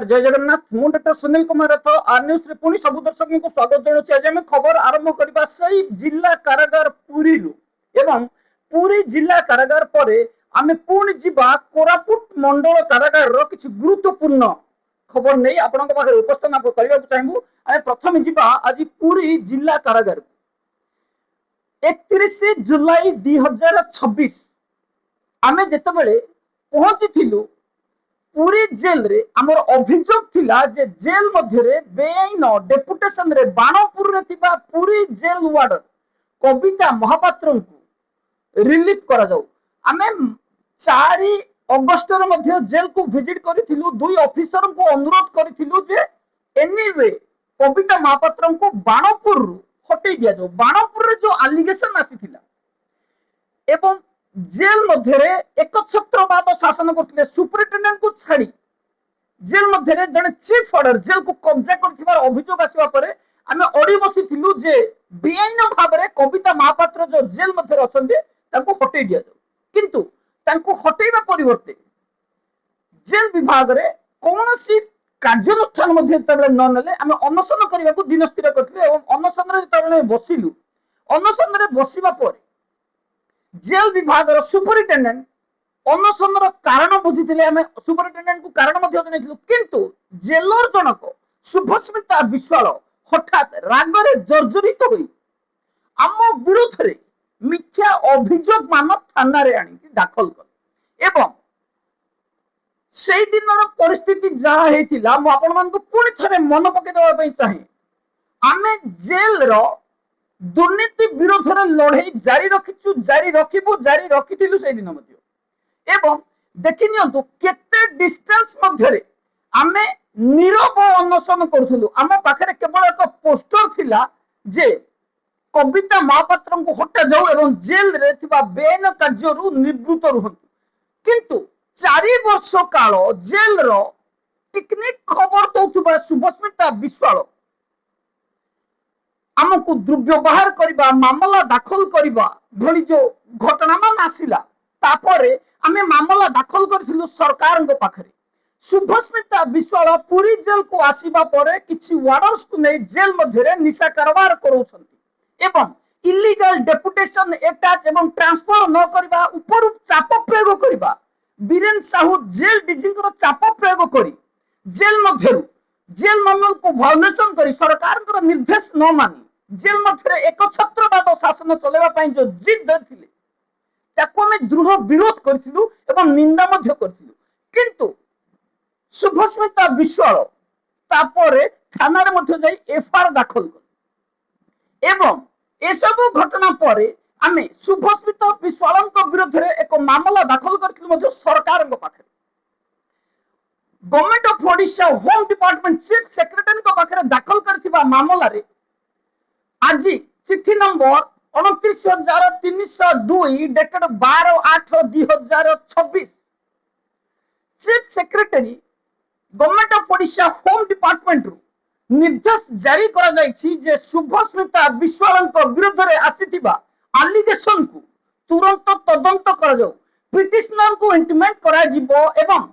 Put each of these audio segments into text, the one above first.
नमस्कार जय जगन्नाथ मु डॉक्टर सुनील कुमार रथ आर न्यूज रे पुणी सब दर्शक को स्वागत जनाऊँ। आज आम खबर आरंभ करबा सही जिला कारागार पुरी रु एवं पुरी जिला कारागार परे आमे पुणी जिबा कोरापुट मंडल कारागार रो किछि गुरुत्वपूर्ण खबर नहीं आपन पाखे उपस्थापन करबा चाहबू। आमे प्रथम जिबा आज पुरी जिला कारागार 31 जुलाई 2026 आमे जेतेबेले पहुंची पुरी जेल रे हमर अभियोग थिला जे जेल मध्य बेआईन डेपुटेशन रे बाणपुर रे थिबा पुरी जेल वार्डर कविता महापात्र को रिलीफ करा जाऊ। आमे 4 अगस्त रे मध्य जेल को विजिट करिथिलु। 2 ऑफिसर को अनुरोध करिथिलु जे एनीवे कविता महापात्र को बाणपुर रु हटै दिया जाऊ। बाणपुर रे जो एलिगेशन आसीथिला एवं जेल मध्य एकछत्रवाद शासन करते सुपरिटेडेंट को छाड़ी जेल मध्य जड़े चीफ ऑर्डर जेल को कब्जा कर अभियोग आसवा पर आमे अड़ी बसीलु जे बेआईन भाव में कविता महापात्र जो जेल मध्य अच्छा हटै दि जाऊ। किंतु तांको हटैबा परिवर्ते जेल विभाग रे कौन सी कार्यानुष्ठान न नेले आमे अनशन करने को दिन स्थिर करथिले एवं अनशन रे बसिलु। अनशन रे बसिबा पर जेल विभाग सुपरिटेडेंट अनशन कारण बुझी आम सुपरिटेडेंट को कारण जन किंतु जेलर जनक शुभस्मिता विश्वाल हठात रागरे जर्जरित होई आम विरुद्ध रे मिथ्या अभियोग मान थाना रे आनी दाखल कर एवं से दिन परिस्थिति जहाँ होता मुझे पुणी थे मन पकईदे चाहे आमे जेल रो दुर्नीति विरोध में लड़ाई जारी रखिचु जारी रखिबु जारी रखिथिलु से दिन मध्य एवं देखि नियंतु केते डिस्टेंस मध्य रे आमे नीरव अनशन करथुलु। आम पाखरे केवल एक पोस्टर थिला जे कविता महापात्र को हटा जाऊ एवं जेल रे थिबा बेन कार्यरु निवृत्त रुहंतु। किंतु 4 वर्ष काल जेल रो टेक्निक खबर दउथुबा शुभस्मिता विश्वाल आमको दुर्व्यवहार करबा मामला दाखल करबा भली जो घटना मान आसिला तापरे आमे मामला दाखल करथिलु सरकार को पाखरे। शुभस्मिता विश्वाल पुरी जेल को आसीबा परे किछि वार्डर्स को नै जेल मध्यरे निशा कारोबार करूछंती एवं इलीगल डेपुटेशन अटैच एवं ट्रांसफर न करबा ऊपर चाप प्रयोग करबा बीरेन साहू जेल डीजी को चाप प्रयोग करी जेल मध्यरु जेल मानुअल को वायोलेशन करी सरकार निर्देश न मानी जेल मध्य एकछत्रवाद शासन चलेबा जो जिद धरथिले ताको आमे दृढ़ विरोध करथिलु एवं निंदा मध्य करथिलु। किंतु शुभस्मिता विश्वाल तापरे थाना रे मध्य जाई एफआईआर दाखल कर एवं ए सब घटना परे आमे शुभस्मिता विश्वाल विरोध रे एक मामला दाखल करथिलु मध्य सरकार को पाखे। Government of Odisha home department chief secretary को पाखे दाखल करथिबा मामला रे आज चिट्ठी number 29,302 dated 12/8/2026 chief secretary government of Odisha home department रु निर्देश जारी करा जायछि जे शुभस्मिता विश्वाल विरोध रे आसीथिबा एलिगेशन को तुरंत तदंत करा जाऊ। पिटिशनर को इंटिमेट करा जिवो एवं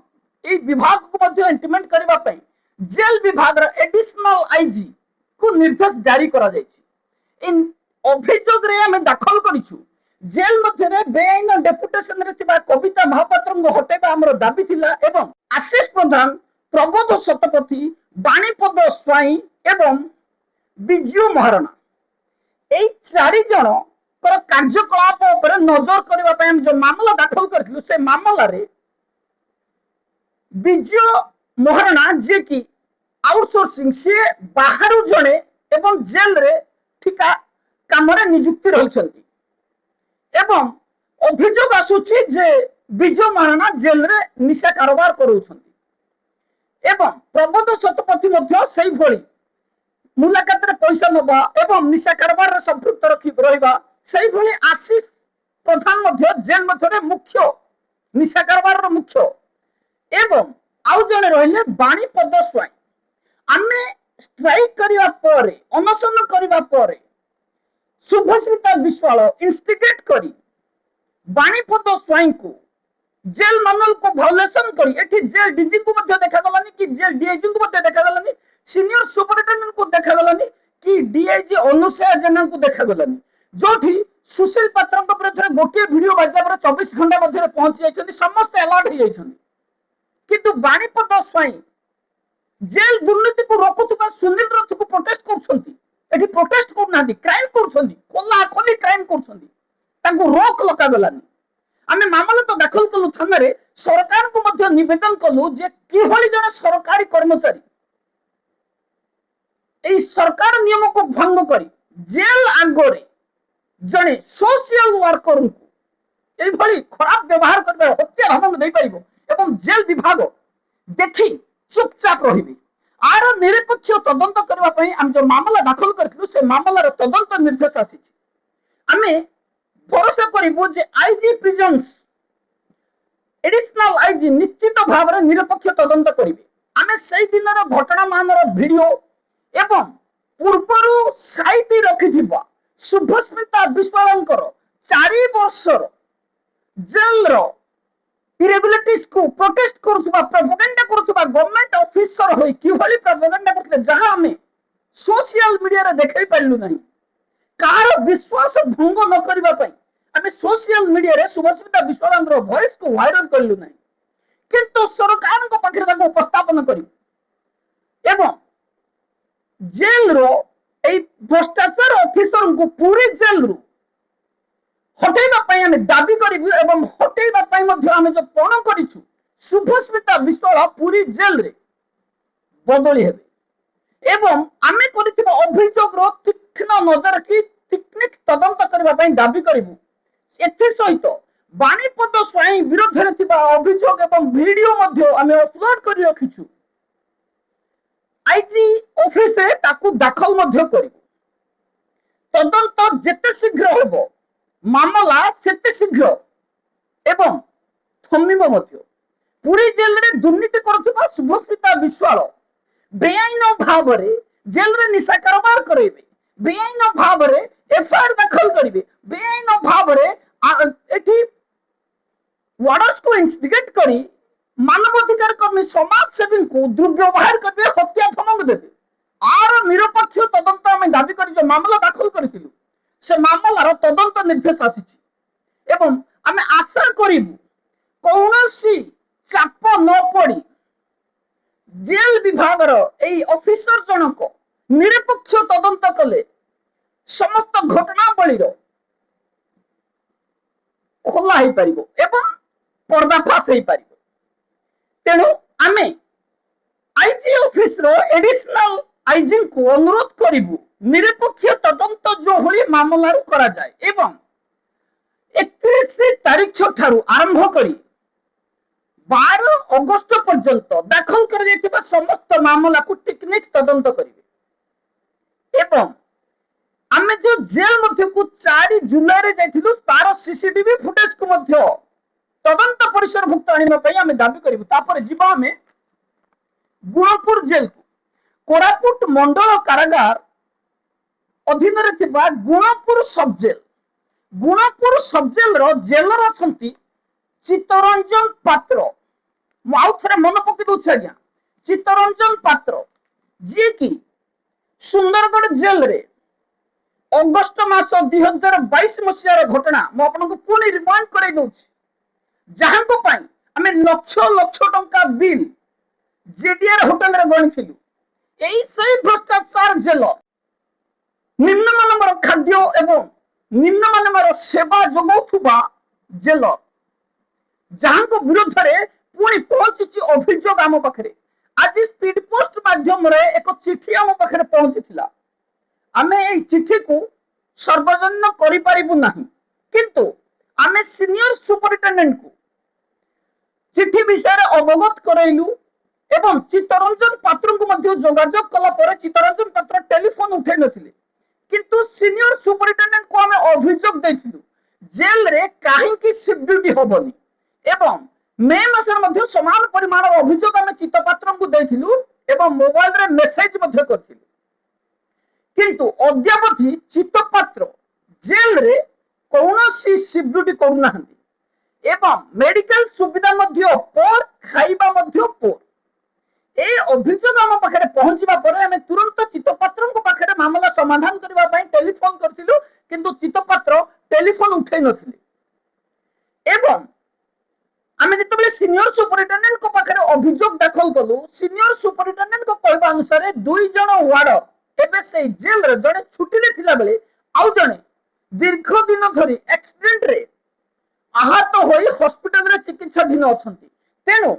ए विभाग को मध्य इंटिमेट करबा पई जेल विभाग रा एडिशनल आईजी को निर्देश जारी करा जायछि। इन अभियोग रे हम दाखल करिछु जेल मध्य रे बेआईन डेपुटेशन रे थिबा कविता महापात्र को हटेबा हमर दाबी थिला एवं आशीष प्रधान प्रबोध शतपथी बाणीपद स्वाई एवं विजय महाराणा ए 4 जण कर कार्यकलाप ऊपर नजर करबा पय हम जो मामला दाखल करथिलु से मामला रे विजय महाराणा जे कि आउटसोर्सिंग से बाहर जणे एवं जेल रे ठिका काम नियुक्ति रही एवं अभियोग आसुची जे विजय महाराणा जेल रे निशा कारोबार करूछंती एवं प्रबोध शतपथी मध्य सही भली मुलाकात रे पैसा नबा एवं निशा कारोबार रे संपृक्त रहिबा सही भली आशीष प्रधान मध्य जेल मध्य रे मुख्य निशा कारोबार रे मुख्य एवं आउ जने रहिले बाणीपद स्वाई आमे स्ट्राइक करिवा परे अनशन करिवा परे शुभस्मिता विश्वाल इंस्टिगेट करी बाणीपद स्वाई को जेल मानुअल को भायोलेशन करी एठी जेल डीजी को मध्य देखा गलानी कि जेल डीआईजी को मध्य देखा गलानी सीनियर सुपरिटेंडेंट को देखा गलानी कि डीआईजी अनुसया जेना को देखा गलानी जोठी सुशील पात्र विरुद्ध गोटे वीडियो बाजला पर 24 घंटा मध्य पहुंची जाइछन्ती समस्त अलर्ट हो जाइछन्ती किंतु बाणीपद स्वाई जेल दुर्नीति को रोकुथुबा सुनील रथ को प्रोटेस्ट करछन्ती एठी प्रोटेस्ट करनांती क्राइम करछन्ती कोला खोली क्राइम करछन्ती तांको रोक लगा गलानी आमे मामला तो दाखल कलु थाना रे सरकार को मध्य निवेदन कलु जे किभली जने सरकारी कर्मचारी ए सरकार नियम को भंग करी जेल आगरे जने सोशल वर्कर को ए भली खराब व्यवहार करबे हत्या धमक दे परिबो एवं जेल विभाग देखि चुपचाप रहिबे आर निरपेक्ष तदंत करबा पई हम जो मामला दाखल करथिलु से मामला रो तदंत निर्देश आसीछि आमे भरोसा करिबो जे आईजी प्रिजन्स एडिशनल आईजी निश्चित भाव में निरपेक्ष तदंत करिवे आमे सेई दिनर घटना मानर वीडियो एवं पूर्वरु साइति रखिथिबा शुभस्मिता विश्वालंकर 4 वर्षर जेल रो इरेगुलरिटीज को प्रोटेस्ट करथुबा प्रोपेगेंडा करथुबा गवर्नमेंट ऑफिसर होई किभली प्रोपेगेंडा करथले जहां हमें सोशल मीडिया रे देखै पाइलु नहीं कार विश्वास भंग न करबा पई आमे सोशल मीडिया रे शुभस्मिता विश्वालंकर वॉइस को वायरल करलु नहीं किंतु सरकार को पाखरे ताको उपस्थापन करी एवं जेल रो ए भ्रष्टाचार ऑफिसर को पूरी जेल रो हटेबा पई आमे दाबी करिबु एवं हटेबा पई मध्ये आमे जो पण करिछु शुभस्मिता विश्वाल पूरी जेल रे बदली हेबे एवं आमे करिथिबा अभियोग रो तीक्ष्ण नजर की टेक्निक तदंत करबा पई दाबी करिबु एथि सहित बाणीपद स्वाई विरोध रे थिबा अभियोग एवं वीडियो मध्ये आमे अपलोड करि रखिछु आईजी ऑफिस रे ताकू दाखल मध्ये करिबु तदंत जेते शीघ्र होबो मामला सेते शीघ्र एवं थमिबो मध्ये पूरी जेल रे दुर्नीति करथुबा शुभस्मिता विश्वाल बेआईन भाव रे जेल रे निशा कारोबार करेबे बेआईन भाव रे एफआईआर दाखल करिवे बेआईन भाव रे एठी वार्डर्स को इंस्टिगेट करी मानवाधिकार कर्मी समाज सेवी को दुर्व्यवहार करबे हत्या धमक देबे आर निरपेक्ष तदंत आमे दाबी करी जो मामला दाखल करथिलु से मामलार तदंत निर्देश आसीछि एवं आमे आशा करिबु कौनसी चाप न पड़ी जेल विभाग एई ऑफिसर जनक निरपेक्ष तदंत कले समस्त घटनावलीर खोला हो पारिबो एवं पर्दाफाश हो पारिबो तेणु आमे आईजी ऑफिस रो एडिशनल आईजी को अनुरोध करिबु निरपेक्ष तदंत जो होली मामला करा जाए एवं 31 तारीख ठारू आरंभ करी 12 अगस्त पर्यंत दाखल कर जाइथिबा समस्त मामला को टेक्निक तदंत करिवे एवं आमे जो जेल मध्य को 4 जुलाई रे जाइथिलु तार सीसीटीवी फुटेज को मध्य तदंत परिसर भुक्त आनिबा पई आमे दाबी करिवु तापर जिबा आमे गुणपुर जेल को कोरापुट मंडल कारागार अधीन रे थिबा गुणपुर सब जेल रो जेलर अछंती चित्तरंजन पात्र आउ थे मन पकई दौर आज्ञा चित्तरंजन पात्र जी की सुंदरगढ़ जेल रे अगस्त मास 2022 मसीहार घटना मु आपनको पुणी रिमाइंड कराई दउछि जहां को पाई हमें लक्ष लक्ष टंका बिल जेडीआर होटल रे गणिथिलु एई सही भ्रष्टाचार जेल निम्न मानवर खाद्य एवं निम्न मानवर सेवा जोगौथुबा जेल जहां को विरोध रे पुणी पहुंची अभियोग आम पाखे आज स्पीड पोस्ट माध्यम रे एक चिठी आम पाखे पहुंची आमे ए चिठी को सर्वजन करि परिबु नाही किंतु आमे सीनियर सुपरिटेंडेंट को चिठी विषय रे अवगत करैलु एवं चित्तरंजन पात्र को मध्य जोगाजोग कला पर चित्तरंजन पात्र टेलीफोन उठै नथिले किंतु सीनियर सुपरिटेंडेंट को आमे अभियोग दैथिलु जेल रे काहे की शिफ्ट ड्यूटी होबनी एवं मे मासर मध्य समान परिमाण अभियोग आमे चित्तपात्र को दैथिलु एवं मोबाइल रे मेसेज मध्य करथिलु किंतु अद्यावधि चित्तपात्र जेल रे कौनसी शिफ्ट ड्यूटी करू नाहंती एवं मेडिकल सुविधा मध्य पोर खाइबा मध्य पोर ए अभियोग आम पाखे पहुंचवा पर आम तुरंत चित्तपात्र पाखे मामला समाधान करने टेलीफोन करथिलु किंतु चित्तपात्र टेलीफोन उठे नथिले एवं आम जिते सीनियर सुपरिटेडेंट को पाखे अभियोग दाखल कलु सीनियर सुपरिटेडेंट को कहवा अनुसार 2 जन वार्डर एबे से जेल रे जड़े छुट्टी रे थिला बेले आउ जड़े दीर्घ दिन धरी एक्सीडेंट रे आहत होई हॉस्पिटल रे चिकित्साधीन अछंती तेनु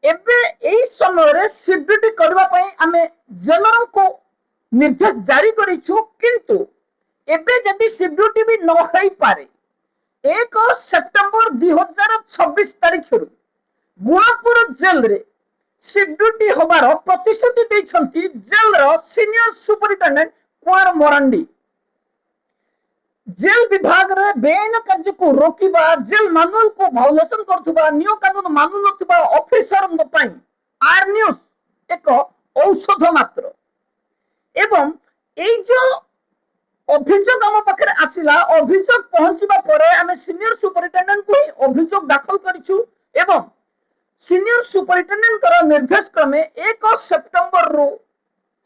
एबे एई समय रे सीबीटी करबा पई आमे जेलर को निर्देश जारी करिछु किंतु एबे जदि सीबीटी भी न होई पारे 1 सेप्टेम्बर 2026 तारीख रु गुणपुर जेल रे सीबीटी होबार प्रतिश्रुति दैछंती जेल रो सीनियर सुपरिटेंडेंट कुंवर मोरांडी जेल विभाग रे बेआईन कार्य को रोकिबा जेल मानुअल को भायोलेशन करथुबा नियो कानून मानु नथुबा ऑफिसर पई आर न्यूज एक औषध मात्र एवं एई जो अभियोग आम पाखे आसिला अभियोग पहुंचवा परे आमे सीनियर सुपरिटेंडेंट को अभियोग दाखल करिछु एवं सीनियर सुपरिटेंडेंट कर निर्देश क्रमे 1 सेप्टेम्बर रु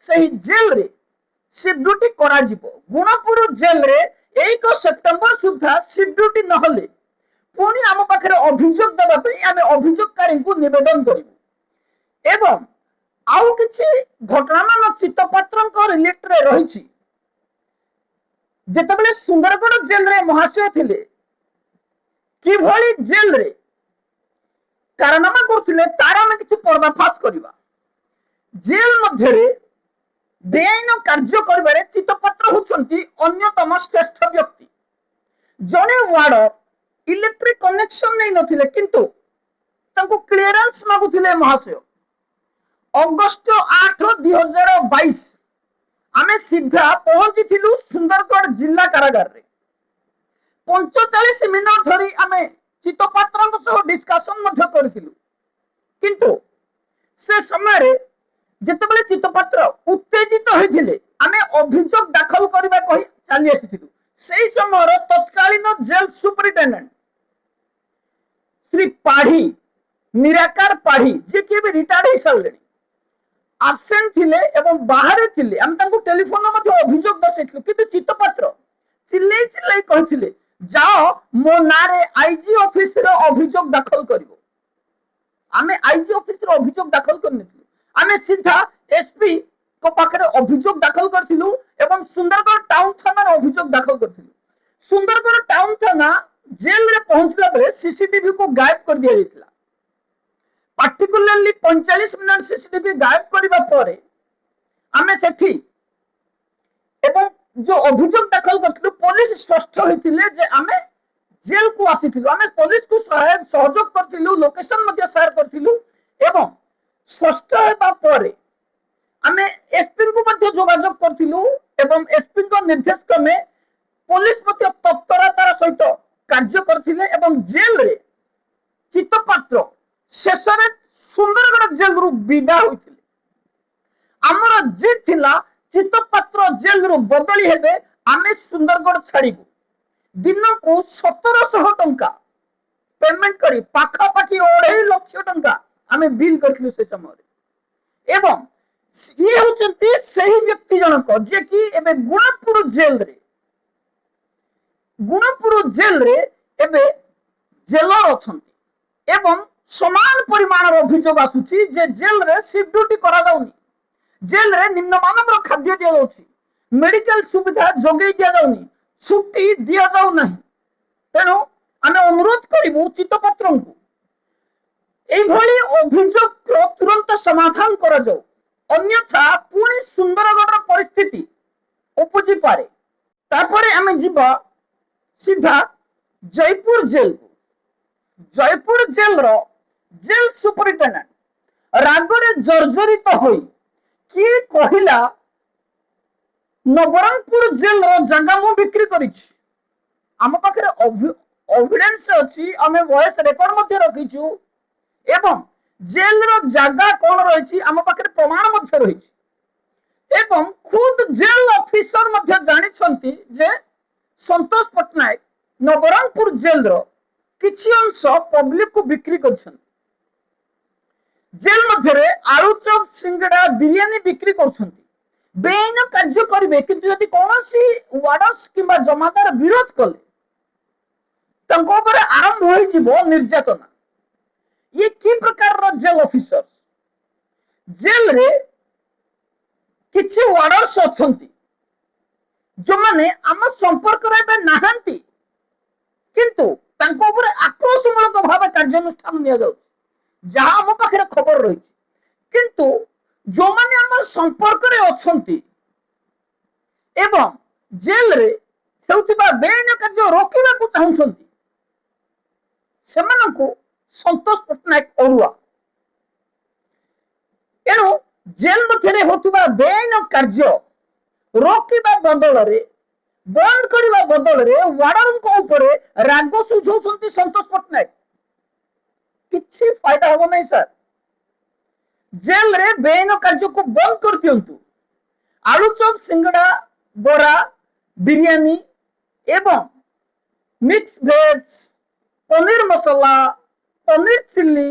सही जेल रे शिफ्ट करा जिवो गुणपुर जेल रे 1 सेप्टेम्बर सुधा शिफ्ट नहले पुणी आम पाखे अभियोग देबा पई आमे अभियोगकारी को निवेदन करिवु एवं आउ किछि घटना मान चित्तपात्र को रिलेट रे रहिछि जेतेबेले सुंदरगढ़ जेल रे महाशय थिले कि भली जेल रे कारनामा करथिले तार हम किछि पर्दाफाश करिबा जेल मध्य रे बेआईन कार्य करिबारे चित्तपात्र होचंती अन्यतम श्रेष्ठ व्यक्ति जने वार्डर इलेक्ट्रिक कनेक्शन नै नथिले किंतु तांको क्लियरेंस मागुथिले महाशय अगस्त 8 2022 आमे सीधा पहुंची थिलु सुंदरगढ़ जिला कारागार रे 45 मिनट धरी आमे चित्तपात्रन सह डिस्कशन मध्य करथिलु किंतु से समय रे जेतेबेले चित्तपात्र उत्तेजित होइथिले आमे अभियोग दाखल करबा कहि चाली आसिथिलु सेही समय रे तत्कालीन जेल सुपरिटेंडेंट श्री पाढ़ी निराकार पाढ़ी जे कि भी रिटायर्ड हो सारले absent थिले एवं बाहर थिले हम तांको टेलीफोन मध्ये अभियोग दर्शैथिलु किंतु चित्तपात्र चिल्लै चिल्लै कहिथिले जाओ मो नारे आईजी ऑफिस रे अभियोग दाखल करिवो आमे आईजी ऑफिस रे अभियोग दाखल करनिथिलु आमे सीधा एसपी को पाखरे अभियोग दाखल करथिलु एवं सुंदरगढ़ टाउन थाना रे अभियोग दाखल करथिलु सुंदरगढ़ टाउन थाना जेल रे पहुंचला बेले सीसीटीवी को गायब कर दिया जायतिला पार्टिकुलरली 45 मिनट सीसीटीवी गायब करबा परे आमे सेठी एवं जो अभियोग दाखल करथिलु पुलिस स्पष्ट होइतिले जे आमे जेल को आसीथिलु आमे पुलिस को सहयोग करथिलु लोकेशन मध्ये शेयर करथिलु एवं स्पष्ट हेबा परे आमे एसपी को मध्ये जोगाजोग करथिलु एवं एसपी को निर्देश क्रमे पुलिस मध्ये तत्परतार सहित कार्य करथिले एवं जेल रे चित्तपात्र शेषरे सुंदरगढ़ जेल रु विदा होइथिले हमर जे थिला चित्तपात्र जेल रु बदली हेबे आमे सुंदरगढ़ छाड़ीबु दिन को 1700 टंका पेमेंट करी पाखा पाखी 2.5 लाख टंका आमे बिल करथिलु से समय एवं ये होचंती सही व्यक्ति जनक जे कि एबे गुणपुर जेल रे एबे जेलर अछंती एवं समान परिमाण अभियोग आसुची जे जेल रे शिफ्ट ड्यूटी करा जाउनी जेल रे निम्न मानव खाद्य दिया जाउची मेडिकल सुविधा जोगै दिया जाउनी छुट्टी दिया जाउ नाही तेनु आमे अनुरोध करिवु चित्तपात्रन को एई भली अभियोग तुरंत समाधान करा जाउ अन्यथा पुणी सुंदरगढ़ परिस्थिति उपजी पारे तापरे आमे जिबा सीधा जयपुर जेल जयपुर जेल रो जेल सुपरिटेंडेंट रागरे जर्जरित होई कि कहिला नवरंगपुर जेल रो जगह मु बिक्री करिछि हम पाखरे एविडेंस अछि हमें वॉइस रिकॉर्ड मध्ये रखिछु एवं जेल रो जगह कोन रहिछि हम पाखरे प्रमाण मध्ये रहिछि एवं खुद जेल ऑफिसर मध्ये जानि छंती जे संतोष पटनायक नवरंगपुर जेल रो किछि अंश पब्लिक को बिक्री करछन। जेल मध्य आलू चप सिंगड़ा बिरियानी बिक्री करछन। बेआईन कार्य करेंगे किंतु यदि कौनसी वार्डर्स किंबा जमादार विरोध कले तांको ऊपर आरंभ हो जिवो निर्यातना। ये कि प्रकार जेल ऑफिसर जेल रे किछि वार्डर्स अछंती जो माने आम संपर्क रे नाहंती किंतु तांको ऊपर आक्रोशमूलक भाव कार्यानुष्ठान निया जाउछि जहां हम पाखरे खबर रही किंतु जो माने आम संपर्क रे अछंती एवं जेल रे हेउतिबा बेआईन कार्य रोकिबा को चाहुछंती सेमानकु संतोष पटनायक अरुआ एणु जेल मध्य होता बेआईन कार्य रोकवा बदल बंद करने बदल वार्डर राग सुझाउछंती संतोष पटनायक किछि फायदा हम नहीं सर। जेल रे बेआईन कार्य को बंद कर दियंतु। आलू चप सिंगड़ा बरा बिरियानी एवं mix veg paneer masala paneer chilli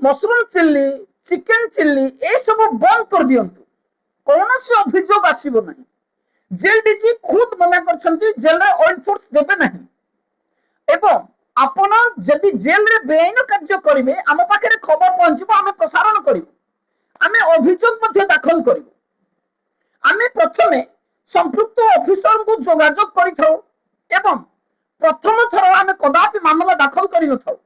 mushroom chilli chicken chilli ए सब बंद कर दियंतु। कौन से अभियोग आसीबो नहीं। जेल डीजी खुद मना करछंती जेल रे ऑयल फोर्स देबे नहीं एवं आपण जदि जेल रे बेआईन कार्य करिवे आम पाखरे खबर पहुंचबो आमे प्रसारण करिवो आमे अभियोग मध्ये दाखल करिवो। आमे प्रथमे संपृक्त ऑफिसर को जोगाजोग करिथाउ एवं प्रथम थर आमे कदापि मामला दाखल करि नथाउ।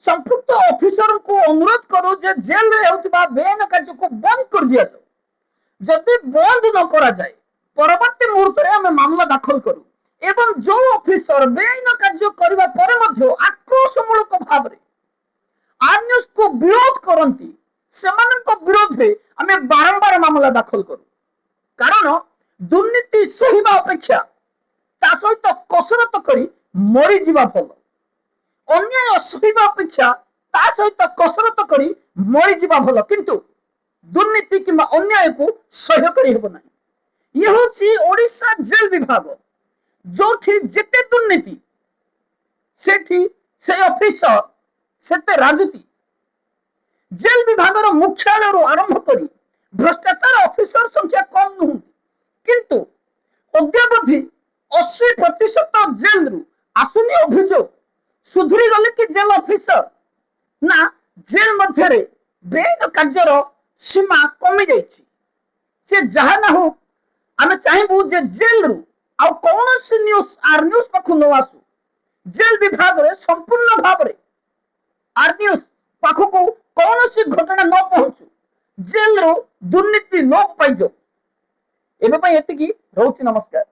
संपृक्त ऑफिसर को अनुरोध करू जे जेल रे होतिबा बेआईन कार्य को बंद कर दिया जाए। जदि बंद न करा जाए परवर्ती मुहूर्त रे आमे मामला दाखल करू एवं जो ऑफिसर बेआईन कार्य करबा पर मध्य आक्रोशमूलक भाव रे आर्न्यूज को विरोध करंती सेमानक विरोध रे आमे बारंबार मामला दाखल करू। कारण दुर्नीति सहिबा अपेक्षा ता सहित कसरत करी मरी जीवा भल। अन्याय सहिबा अपेक्षा ता सहित कसरत करी मरी जीवा भल किंतु दुर्नीति किंबा अन्याय को सह्य करी हेबो नाही। ये होची ओडिशा जेल विभाग जोठी जेते दुर्नीति सेठी से ऑफिसर सेते राजनीति। जेल विभाग मुख्यालय आरंभ करी भ्रष्टाचार ऑफिसर संख्या कम नुहति किंतु अद्यावधि 80% जेल रु आसुनी अभियोग सुधरी गले कि जेल ऑफिसर ना जेल मध्य बेआईन कार्यर सीमा कमी जाइछि। से जहा ना हो आमे चाहबू जे जेल रु आ कौन सी न्यूज आर न्यूज पाखु न आसु जेल विभाग रे संपूर्ण भाव रे आर न्यूज पाखु को कौन सी घटना न पहुंचु जेल रो दुर्नीति लोप पाइजो। एबे पई एतिकी रहउछि। नमस्कार।